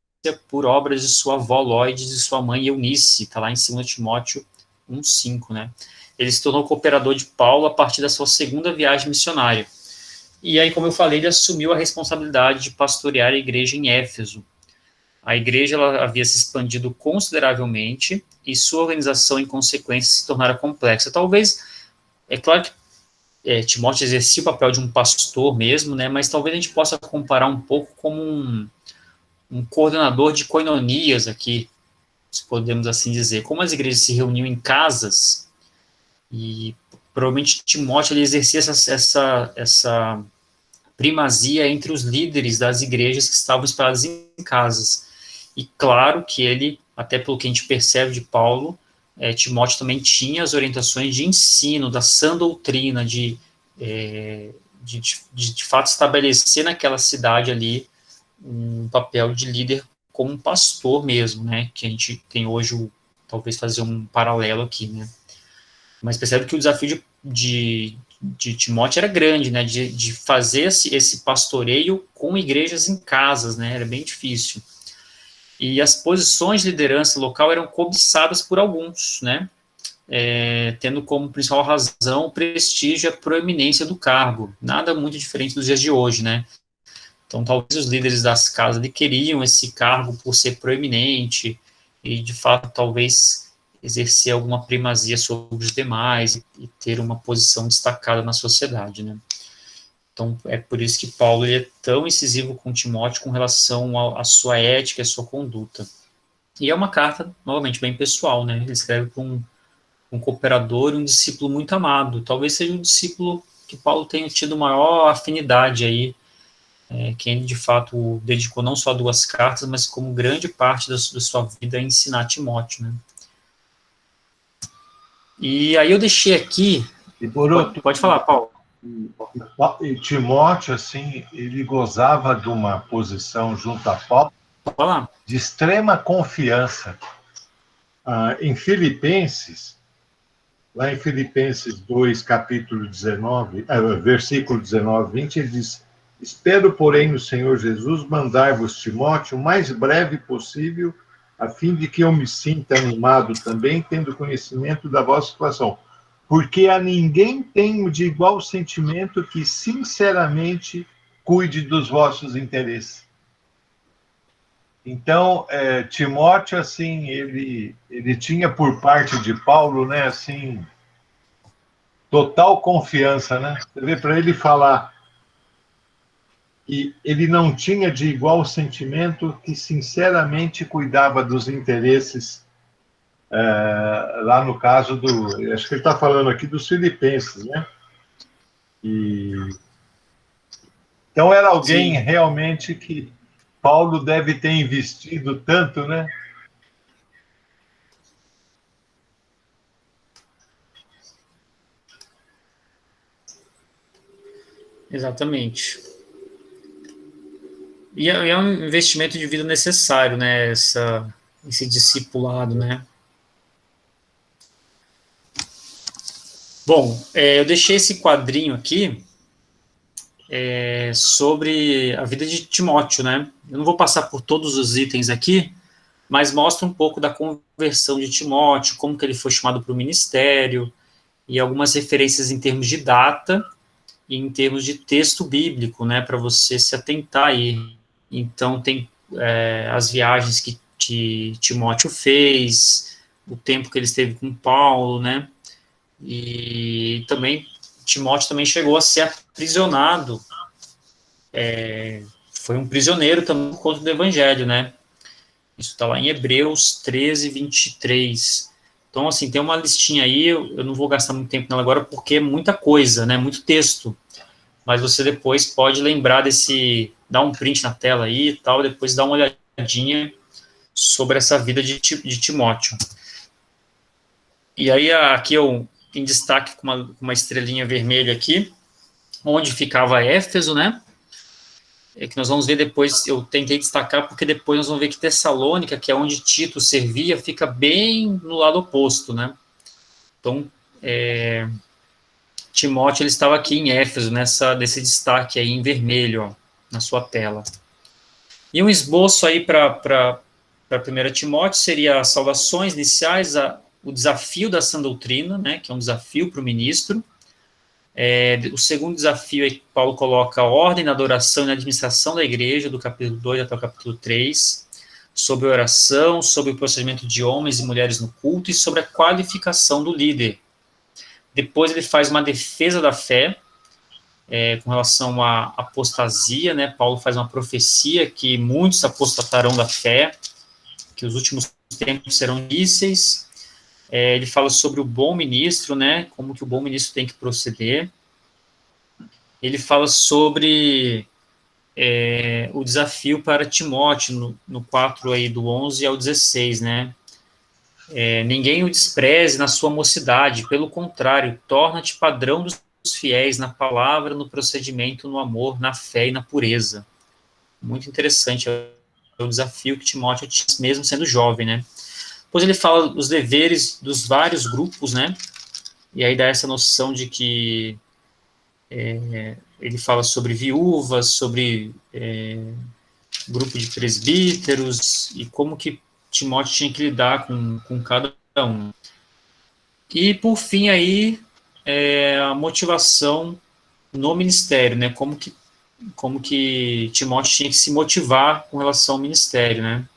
por obras de sua avó Loides e sua mãe Eunice, está lá em 2 Timóteo 1:5, né? Ele se tornou cooperador de Paulo a partir da sua segunda viagem missionária. E aí, como eu falei, ele assumiu a responsabilidade de pastorear a igreja em Éfeso. A igreja ela havia se expandido consideravelmente e sua organização, em consequência, se tornara complexa. Talvez, é claro que Timóteo exercia o papel de um pastor mesmo, né, mas talvez a gente possa comparar um pouco como um coordenador de koinonias aqui, se podemos assim dizer. Como as igrejas se reuniam em casas, e provavelmente Timóteo ele exercia essa primazia entre os líderes das igrejas que estavam espalhadas em casas. E claro que ele, até pelo que a gente percebe de Paulo, Timóteo também tinha as orientações de ensino, da sã doutrina, de fato estabelecer naquela cidade ali um papel de líder como um pastor mesmo, né, que a gente tem hoje, talvez fazer um paralelo aqui, né, mas percebe que o desafio de Timóteo era grande, né, de fazer esse pastoreio com igrejas em casas, né, era bem difícil. E as posições de liderança local eram cobiçadas por alguns, né, tendo como principal razão o prestígio e a proeminência do cargo, nada muito diferente dos dias de hoje, né. Então, talvez os líderes das casas queriam esse cargo por ser proeminente e, de fato, talvez exercer alguma primazia sobre os demais e ter uma posição destacada na sociedade, né. Então, é por isso que Paulo ele é tão incisivo com Timóteo com relação à sua ética e à sua conduta. E é uma carta, novamente, bem pessoal, né, ele escreve para um cooperador e um discípulo muito amado, talvez seja um discípulo que Paulo tenha tido maior afinidade aí, quem de fato dedicou não só 2 cartas, mas como grande parte da sua vida a ensinar Timóteo, né. E aí eu deixei aqui... E por outro, pode falar, Paulo. E Timóteo, assim, ele gozava de uma posição junto a Paulo Pode falar. de extrema confiança. Em Filipenses, lá em Filipenses 2, capítulo 19, versículo 19, 20, ele diz: espero, porém, no Senhor Jesus mandar-vos Timóteo o mais breve possível, a fim de que eu me sinta animado também, tendo conhecimento da vossa situação. Porque a ninguém tenho de igual sentimento que, sinceramente, cuide dos vossos interesses. Então, Timóteo, assim, ele tinha por parte de Paulo, né, assim, total confiança, né? Você vê, para ele falar que ele não tinha de igual sentimento que, sinceramente, cuidava dos interesses, lá no caso acho que ele está falando aqui dos filipenses, né? Então, era alguém Sim. realmente que Paulo deve ter investido tanto, né? Exatamente. E é um investimento de vida necessário, né, esse discipulado, né. Bom, eu deixei esse quadrinho aqui sobre a vida de Timóteo, né. Eu não vou passar por todos os itens aqui, mas mostra um pouco da conversão de Timóteo, como que ele foi chamado para o ministério, e algumas referências em termos de data e em termos de texto bíblico, né, para você se atentar aí. Então, tem as viagens que Timóteo fez, o tempo que ele esteve com Paulo, né, e também, Timóteo também chegou a ser aprisionado, foi um prisioneiro também por conta do evangelho, né, isso está lá em Hebreus 13, 23. Então, assim, tem uma listinha aí, eu não vou gastar muito tempo nela agora, porque é muita coisa, né, muito texto, mas você depois pode lembrar dar um print na tela aí e tal, depois dar uma olhadinha sobre essa vida de Timóteo. E aí, aqui eu em destaque com uma estrelinha vermelha aqui, onde ficava Éfeso, né, que nós vamos ver depois, eu tentei destacar, porque depois nós vamos ver que Tessalônica, que é onde Tito servia, fica bem no lado oposto, né. Então, Timóteo ele estava aqui em Éfeso, nesse destaque aí em vermelho, ó, na sua tela. E um esboço aí para 1 Timóteo seria as saudações iniciais, o desafio da sã doutrina, né, que é um desafio para o ministro. O segundo desafio é que Paulo coloca a ordem na adoração e na administração da igreja, do capítulo 2 até o capítulo 3, sobre a oração, sobre o procedimento de homens e mulheres no culto e sobre a qualificação do líder. Depois ele faz uma defesa da fé, com relação à apostasia, né? Paulo faz uma profecia que muitos apostatarão da fé, que os últimos tempos serão difíceis. Ele fala sobre o bom ministro, né? Como que o bom ministro tem que proceder. Ele fala sobre o desafio para Timóteo, no 4 aí, do 11 ao 16, né? Ninguém o despreze na sua mocidade, pelo contrário, torna-te padrão dos fiéis na palavra, no procedimento, no amor, na fé e na pureza. Muito interessante o desafio que Timóteo tinha, mesmo sendo jovem, né? Depois ele fala dos deveres dos vários grupos, né? E aí dá essa noção de que ele fala sobre viúvas, sobre grupo de presbíteros, e como que Timóteo tinha que lidar com cada um. E, por fim, aí, a motivação no ministério, né? Como que Timóteo tinha que se motivar com relação ao ministério, né?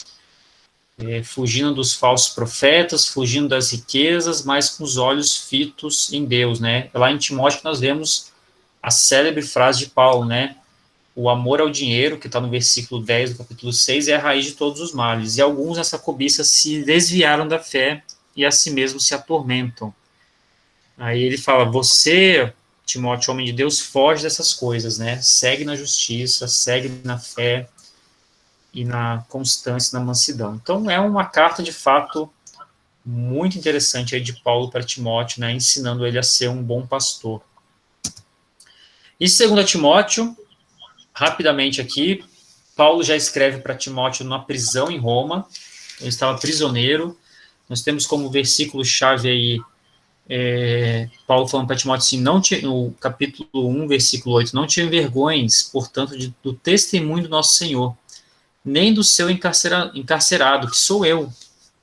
Fugindo dos falsos profetas, fugindo das riquezas, mas com os olhos fitos em Deus, né? Lá em Timóteo nós vemos a célebre frase de Paulo, né? O amor ao dinheiro, que está no versículo 10 do capítulo 6, é a raiz de todos os males. E alguns nessa cobiça se desviaram da fé e a si mesmos se atormentam. Aí ele fala, você, Timóteo, homem de Deus, foge dessas coisas, né? Segue na justiça, segue na fé e na constância, na mansidão. Então, é uma carta, de fato, muito interessante aí de Paulo para Timóteo, né? Ensinando ele a ser um bom pastor. E segundo Timóteo, rapidamente aqui, Paulo já escreve para Timóteo numa prisão em Roma, ele estava prisioneiro. Nós temos como versículo-chave aí, Paulo falando para Timóteo assim, no capítulo 1, versículo 8, não te envergonhes, portanto, do testemunho do nosso Senhor, nem do seu encarcerado, que sou eu.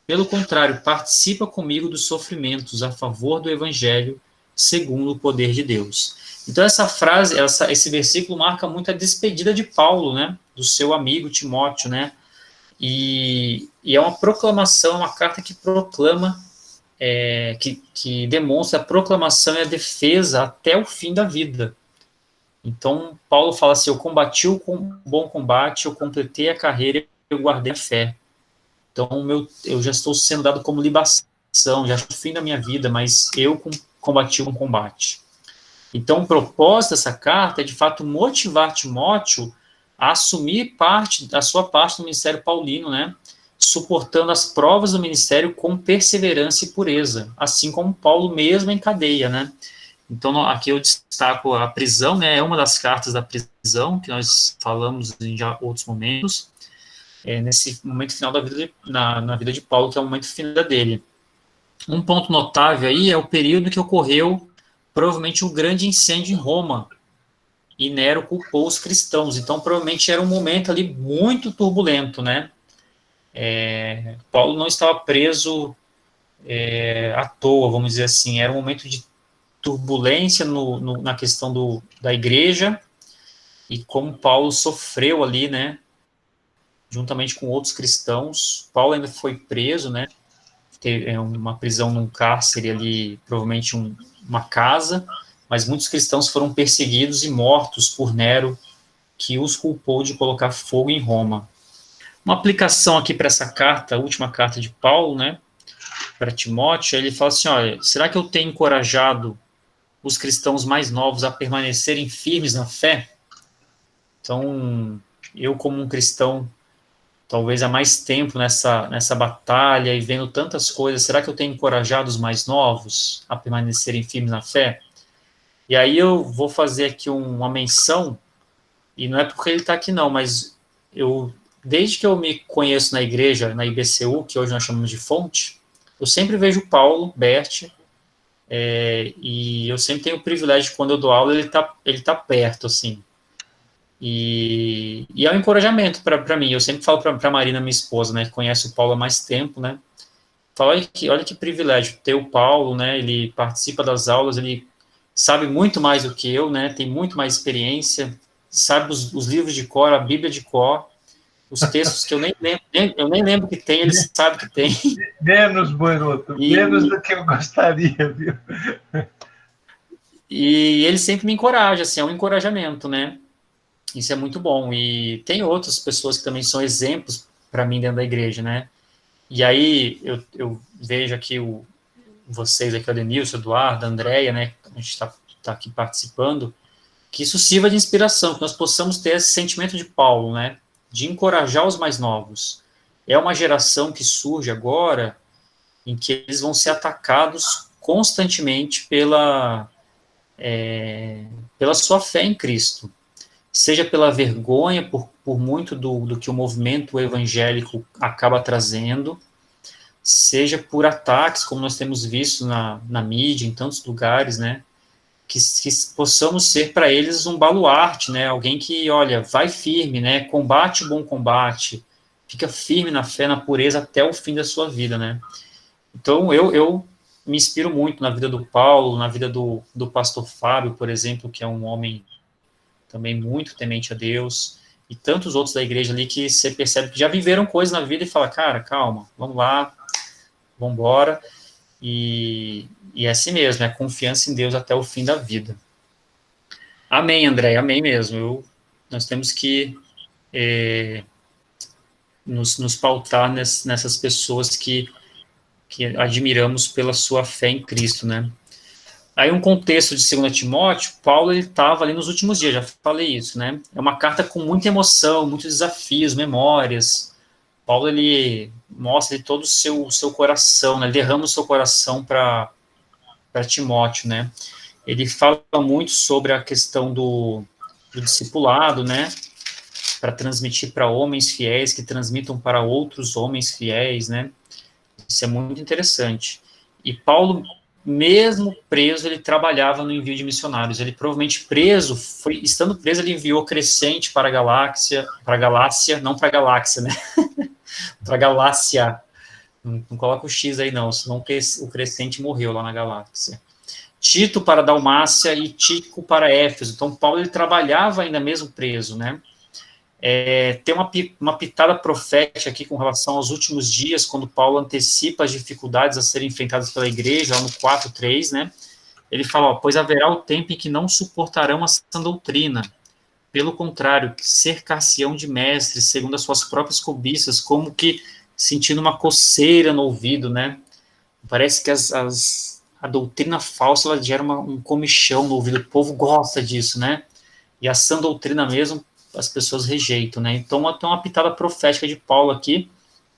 Pelo contrário, participa comigo dos sofrimentos a favor do Evangelho, segundo o poder de Deus. Então, essa frase, esse versículo marca muito a despedida de Paulo, né, do seu amigo Timóteo, né, e é uma proclamação, uma carta que proclama, que demonstra a proclamação e a defesa até o fim da vida. Então, Paulo fala assim, eu combati o bom combate, eu completei a carreira, eu guardei a fé. Então, eu já estou sendo dado como libação, já é o fim da minha vida, mas eu combati o bom combate. Então, o propósito dessa carta é, de fato, motivar Timóteo a assumir a sua parte do ministério paulino, né? Suportando as provas do ministério com perseverança e pureza, assim como Paulo mesmo em cadeia, né? Então, aqui eu destaco a prisão, né? É uma das cartas da prisão, que nós falamos em já outros momentos, nesse momento final da vida, na vida de Paulo, que é o momento final dele. Um ponto notável aí é o período que ocorreu, provavelmente, um grande incêndio em Roma, e Nero culpou os cristãos. Então, provavelmente, era um momento ali muito turbulento, né? Paulo não estava preso à toa, vamos dizer assim, era um momento de turbulência na questão da igreja, e como Paulo sofreu ali, né, juntamente com outros cristãos. Paulo ainda foi preso, né, teve uma prisão num cárcere ali, provavelmente uma casa, mas muitos cristãos foram perseguidos e mortos por Nero, que os culpou de colocar fogo em Roma. Uma aplicação aqui para essa carta, a última carta de Paulo, né, para Timóteo, ele fala assim, olha, será que eu tenho encorajado os cristãos mais novos a permanecerem firmes na fé? Então, eu como um cristão, talvez há mais tempo nessa batalha e vendo tantas coisas, será que eu tenho encorajado os mais novos a permanecerem firmes na fé? E aí eu vou fazer aqui uma menção, e não é porque ele está aqui não, mas desde que eu me conheço na igreja, na IBCU, que hoje nós chamamos de Fonte, eu sempre vejo Paulo, Bert, e eu sempre tenho o privilégio de, quando eu dou aula, ele tá perto, assim. E é um encorajamento para mim. Eu sempre falo para a Marina, minha esposa, né, que conhece o Paulo há mais tempo, né, falo, olha que privilégio ter o Paulo, né, ele participa das aulas, ele sabe muito mais do que eu, né, tem muito mais experiência, sabe os livros de cor, a Bíblia de cor, os textos que eu nem lembro que tem, ele sabe que tem. Menos, Boiroto, menos do que eu gostaria, viu? E ele sempre me encoraja, assim, é um encorajamento, né? Isso é muito bom. E tem outras pessoas que também são exemplos para mim dentro da igreja, né? E aí eu vejo aqui vocês aqui, o Adenilson, o Eduardo, a Andréia, né? A gente está aqui participando, que isso sirva de inspiração, que nós possamos ter esse sentimento de Paulo, né? De encorajar os mais novos. É uma geração que surge agora em que eles vão ser atacados constantemente pela sua fé em Cristo. seja pela vergonha, por muito do que o movimento evangélico acaba trazendo, seja por ataques, como nós temos visto na mídia, em tantos lugares, né, que possamos ser para eles um baluarte, né, alguém que, olha, vai firme, né, combate o bom combate, fica firme na fé, na pureza até o fim da sua vida, né. Então, eu me inspiro muito na vida do Paulo, na vida do pastor Fábio, por exemplo, que é um homem também muito temente a Deus, e tantos outros da igreja ali que você percebe que já viveram coisas na vida e fala, cara, calma, vamos lá, vamos embora, e é assim mesmo, é confiança em Deus até o fim da vida. Amém, André, amém mesmo. Nós temos que nos pautar nessas pessoas que admiramos pela sua fé em Cristo, né? Aí um contexto de 2 Timóteo, Paulo ele estava ali nos últimos dias, já falei isso, né? É uma carta com muita emoção, muitos desafios, memórias. Paulo ele mostra ele todo o seu coração, né? Ele derrama o seu coração para Timóteo, né? Ele fala muito sobre a questão do discipulado, né? Para transmitir para homens fiéis que transmitam para outros homens fiéis, né? Isso é muito interessante. E Paulo, mesmo preso, ele trabalhava no envio de missionários. Ele provavelmente preso, estando preso, ele enviou Crescente para a Galáxia, não para a galáxia, né? Para a Galácia. Não coloca o X aí não, senão o Crescente morreu lá na Galáxia. Tito para Dalmácia e Tíquico para Éfeso. Então, Paulo ele trabalhava ainda mesmo preso, né? Tem uma pitada profética aqui com relação aos últimos dias, quando Paulo antecipa as dificuldades a serem enfrentadas pela igreja, lá no 4:3, né? Ele fala, ó, pois haverá o tempo em que não suportarão a sã doutrina, pelo contrário, cercar-se-ão de mestres, segundo as suas próprias cobiças, como que sentindo uma coceira no ouvido, né? Parece que a doutrina falsa, ela gera um comichão no ouvido, o povo gosta disso, né? E a sã doutrina mesmo, as pessoas rejeitam, né? Então, tem uma pitada profética de Paulo aqui,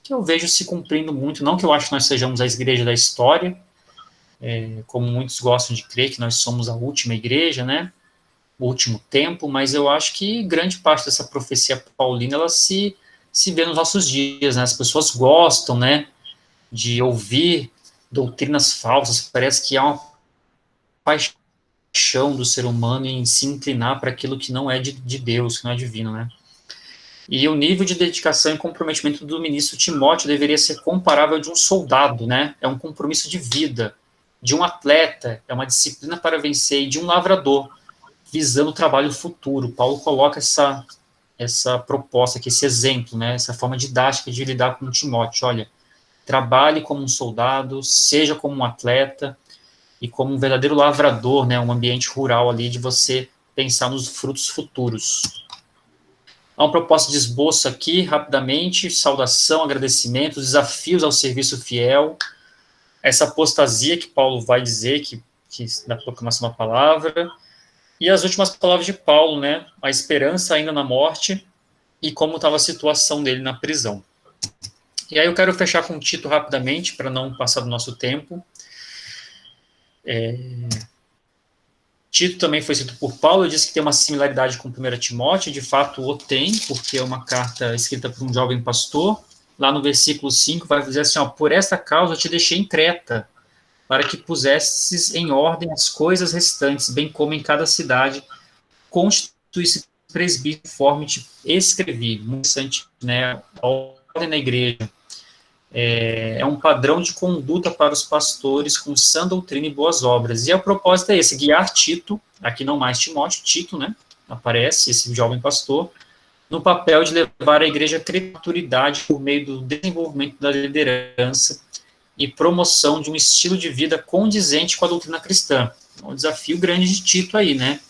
que eu vejo se cumprindo muito, não que eu acho que nós sejamos a igreja da história, como muitos gostam de crer, que nós somos a última igreja, né? O último tempo, mas eu acho que grande parte dessa profecia paulina, ela se vê nos nossos dias, né? As pessoas gostam, né, de ouvir doutrinas falsas, parece que há uma paixão do ser humano em se inclinar para aquilo que não é de Deus, que não é divino, né? E o nível de dedicação e comprometimento do ministro Timóteo deveria ser comparável de um soldado, né? É um compromisso de vida, de um atleta, é uma disciplina para vencer, e de um lavrador, visando o trabalho futuro. Paulo coloca essa proposta aqui, esse exemplo, né? Essa forma didática de lidar com Timóteo. Olha, trabalhe como um soldado, seja como um atleta, e como um verdadeiro lavrador, né, um ambiente rural ali, de você pensar nos frutos futuros. Há uma proposta de esboço aqui, rapidamente, saudação, agradecimento, desafios ao serviço fiel, essa apostasia que Paulo vai dizer, que na proclamação da palavra, e as últimas palavras de Paulo, né, a esperança ainda na morte, e como estava a situação dele na prisão. E aí eu quero fechar com Tito rapidamente, para não passar do nosso tempo. Tito também foi escrito por Paulo, disse que tem uma similaridade com 1 Timóteo, de fato o tem, porque é uma carta escrita por um jovem pastor. Lá no versículo 5 vai dizer assim, ó, por esta causa eu te deixei em Creta, para que pusesses em ordem as coisas restantes, bem como em cada cidade, constituísse presbítero conforme te escrevi. Muito interessante, né? A ordem na igreja. É um padrão de conduta para os pastores com sã doutrina e boas obras. E o propósito é esse, guiar Tito, aqui não mais Timóteo, Tito, né, aparece, esse jovem pastor, no papel de levar a igreja a maturidade por meio do desenvolvimento da liderança e promoção de um estilo de vida condizente com a doutrina cristã. É um desafio grande de Tito aí, né.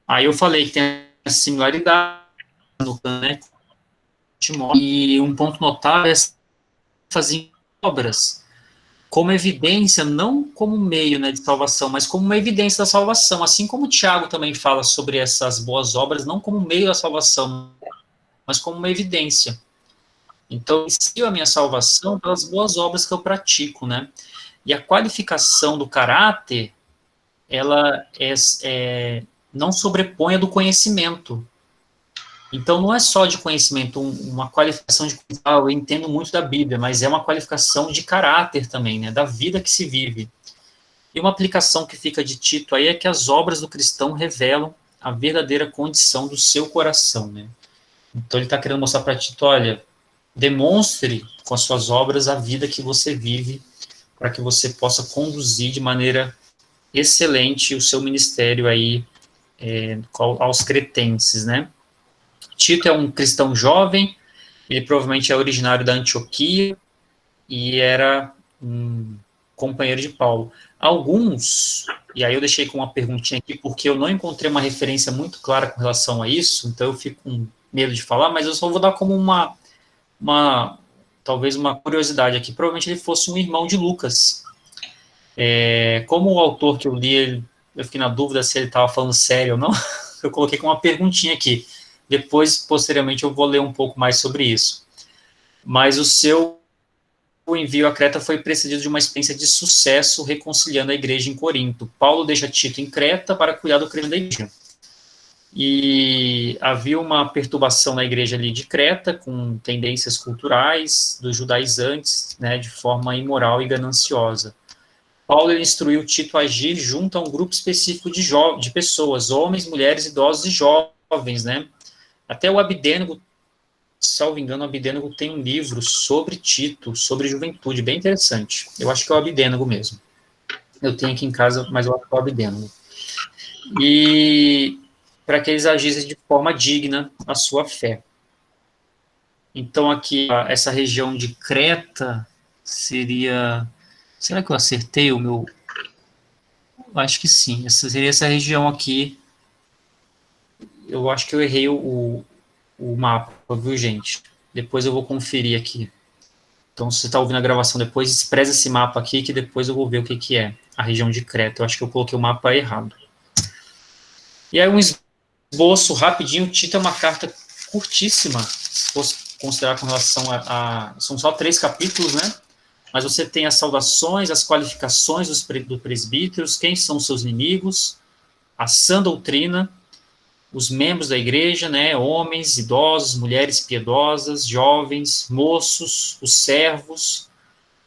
Aí eu falei que tem a similaridade, né, Timóteo, e um ponto notável é fazer obras como evidência, não como meio, né, de salvação, mas como uma evidência da salvação, assim como o Tiago também fala sobre essas boas obras, não como meio da salvação, mas como uma evidência. Então, eu inicio a minha salvação pelas boas obras que eu pratico, né? E a qualificação do caráter, ela não sobreponha do conhecimento. Então, não é só de conhecimento, uma qualificação de, eu entendo muito da Bíblia, mas é uma qualificação de caráter também, né, da vida que se vive. E uma aplicação que fica de Tito aí é que as obras do cristão revelam a verdadeira condição do seu coração, né. Então, ele está querendo mostrar para Tito, olha, demonstre com as suas obras a vida que você vive, para que você possa conduzir de maneira excelente o seu ministério aí aos cretenses, né. Tito é um cristão jovem, ele provavelmente é originário da Antioquia e era um companheiro de Paulo. Alguns, e aí eu deixei com uma perguntinha aqui, porque eu não encontrei uma referência muito clara com relação a isso, então eu fico com medo de falar, mas eu só vou dar como talvez uma curiosidade aqui. Provavelmente ele fosse um irmão de Lucas. Como o autor que eu li, eu fiquei na dúvida se ele estava falando sério ou não, eu coloquei com uma perguntinha aqui. Depois, posteriormente, eu vou ler um pouco mais sobre isso. Mas o envio a Creta foi precedido de uma experiência de sucesso reconciliando a igreja em Corinto. Paulo deixa Tito em Creta para cuidar do crescimento da igreja. E havia uma perturbação na igreja ali de Creta, com tendências culturais dos judaizantes, né, de forma imoral e gananciosa. Paulo ele instruiu Tito a agir junto a um grupo específico de pessoas, homens, mulheres, idosos e jovens, né? Até o Abdênego, salvo engano, o Abdênego tem um livro sobre Tito, sobre juventude, bem interessante. Eu acho que é o Abdênego mesmo. Eu tenho aqui em casa, mas eu acho que é o Abdênego. E para que eles agissem de forma digna a sua fé. Então, aqui, essa região de Creta seria... Será que eu acertei o meu... Acho que sim. Essa seria essa região aqui. Eu acho que eu errei o mapa, viu, gente? Depois eu vou conferir aqui. Então, se você está ouvindo a gravação depois, despreza esse mapa aqui, que depois eu vou ver o que é a região de Creta. Eu acho que eu coloquei o mapa errado. E aí, um esboço rapidinho. Tito é uma carta curtíssima, se fosse considerar com relação são só 3 capítulos, né? Mas você tem as saudações, as qualificações dos presbíteros, quem são seus inimigos, a sã doutrina, os membros da igreja, né, homens, idosos, mulheres piedosas, jovens, moços, os servos,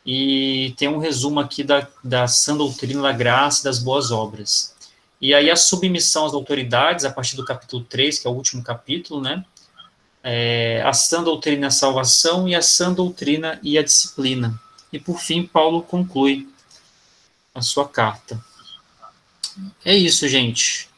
e tem um resumo aqui da sã doutrina, da graça e das boas obras. E aí a submissão às autoridades, a partir do capítulo 3, que é o último capítulo, né, a sã doutrina e a salvação, e a sã doutrina e a disciplina. E por fim, Paulo conclui a sua carta. É isso, gente.